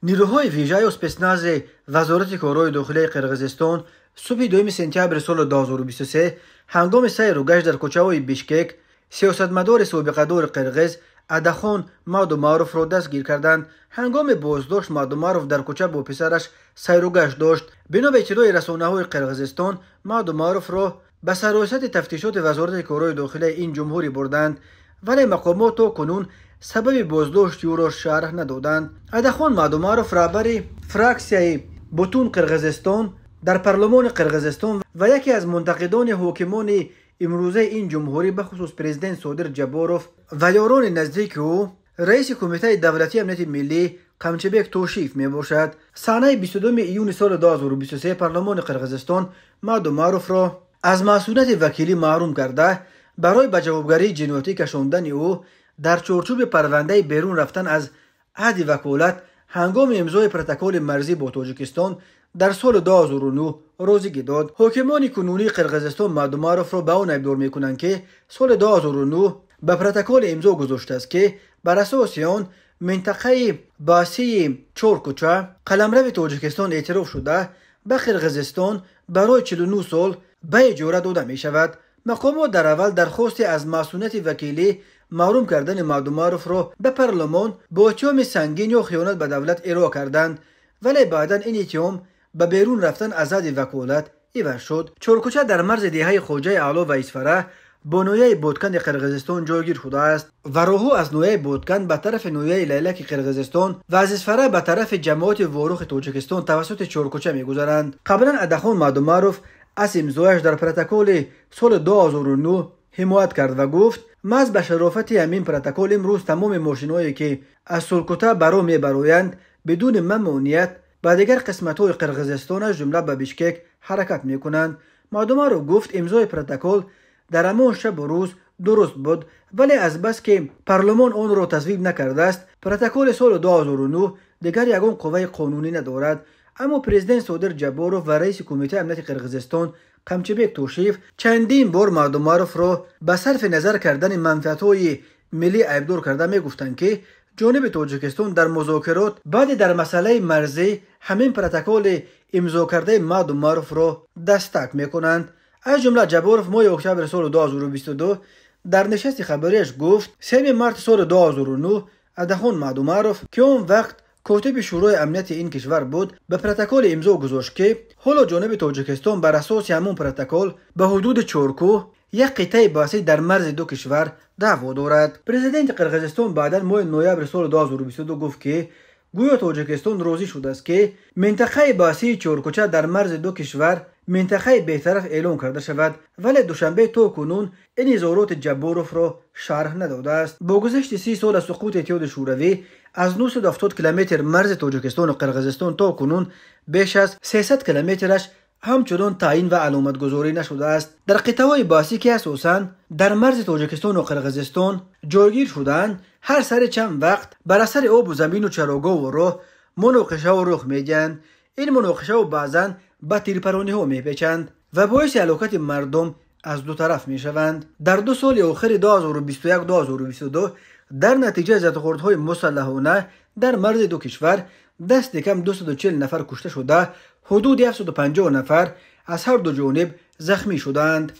نیروهای ویژه و سپسناز وزارت کارهای داخلی قرقیزستان صبح 2 سپتامبر سال 2023 هنگام سیر و گشت در کوچه‌های بیشکک سیاستمدار سابقه‌دار قرقیز ادخان مادوماروف را دستگیر کردند. هنگام بازداشت مادوماروف در کوچه با پسرش سیر و گشت داشت. بنا به اطلاع رسانه‌های قرقیزستان مادوماروف را به سرایت تفتیشات وزارت کارهای داخلی این جمهوری بردند، ولی مقامات تا کنون سبب بازداشت او را شرح ندادند. ادخان مادوماروف رهبر فراکسیای بوتون قرقیزستان در پارلمان قرقیزستان و یکی از منتقدان حاکمان امروزه این جمهوری به خصوص پرزیدنت صادر جباروف و یاران نزدیک او رئیس کمیته دولتی امنیت ملی قمچبک توشیف می باشد. سانحه 22 ایون سال 2023 پارلمان قرقیزستان مادوماروف را از مسئولیت وکیلی محروم کرده برای به جوابگری جنایتی کشاندن او در چارچوب پرونده بیرون رفتن از عهد وکالت هنگام امضای پروتکل مرزی با تاجیکستان در سال 2009 روزی داد. حاکمان کنونی قرقیزستان مادوماروف را به آن ابدار میکنند که سال 2009 به پروتکل امضا گذاشته است که بر اساس آن منطقه باسی چورکوچه قلمرو تاجیکستان اعتراف شده به قرقیزستان برای 49 سال به اجاره داده می شود. مقامات در اول درخواست از مسئولیت وکیلی محروم کردن مادوماروف را به پارلمان با اتهام سنگین یا خیانت به دولت ارائه کردند، ولی بعدا این اتهام به بیرون رفتن از عهد وکالت عوض شد. چورکوچه در مرز دهه خوجه اعلی و اسفره با نویه بودکن قرقیزستان جایگیر شده است و راهو از نویه بودکن به طرف نویه لیلک قرقیزستان و از اسفره به طرف جماعت واروخ تاجیکستان توسط چورکوچه میگذرند. قبلا ادخان مادوماروف از امضایش در پروتکل سال 2009 حمایت کرد و گفت محض به شرافت همین پروتکل امروز تمام ماشین‌هایی که از سولکوتا برا میبرایند بدون ممنوعیت به دیگر قسمت‌های قرقیزستان از جمله به بیشکک حرکت میکنند. مادوماروف گفت امضای پروتکل در همان شب و روز درست بود، ولی از بس که پارلمان آن را تصویب نکرده است پروتکل سال 2009 دیگر یگان قوه قانونی ندارد. اما پرزیدنت صادر جباروف و رئیس کمیته امنیت قرقیزستان قمچبک توشیف چندین بار مادوماروف را به صرف نظر کردن منفعت‌های ملی ابدار کرده میگفتند که جانب تاجیکستان در مذاکرات بعد در مسئله مرزی همین پروتکل امضا کرده مادوماروف را دستک میکنند. از جمله جباروف ماه اکتبر سال 2022 در نشست خبریش گفت 3 مارس سال 2009 ادخان مادوماروف که اون وقت کاتب شورای امنیت این کشور بود به پروتکل امضا گذاشت که حالا جانب تاجیکستان بر اساس همون پروتکل به حدود چورکو یک قطعه باسی در مرز دو کشور دعوا دارد. پرزیدنت قرقیزستان بعدا ماه نوامبر سال 2022 گفت که گویا تاجیکستان راضی شده است که منطقه باسی چورکوچه در مرز دو کشور منطقه بی‌طرف اعلام کرده شود، ولی دوشنبه تا کنون این اظهارات جباروف را شرح نداده است. با گذشت 30 سال از سقوط اتحاد شوروی از 970 کیلومتر مرز تاجیکستان و قرقیزستان تا کنون بیش از 300 کیلومترش همچنان تعیین و علامت گذاری نشده است. در قطعه‌های باسی که اساساً در مرز تاجیکستان و قرقیزستان جایگیر شدند هر سر چند وقت بر اثر آب و زمین و چراگاه و راه مناقشه و رخ می‌دهند. این مناقشه و بعضاً به تیرپرانی‌ها می‌پیچند و باعث هلاکت مردم از دو طرف می‌شوند. در 2 سال آخر 2021-2022 در نتیجه زدخوردهای مسلحانه در مرز دو کشور دست کم 240 نفر کشته شده، حدود 750 نفر از هر دو جانب زخمی شدند.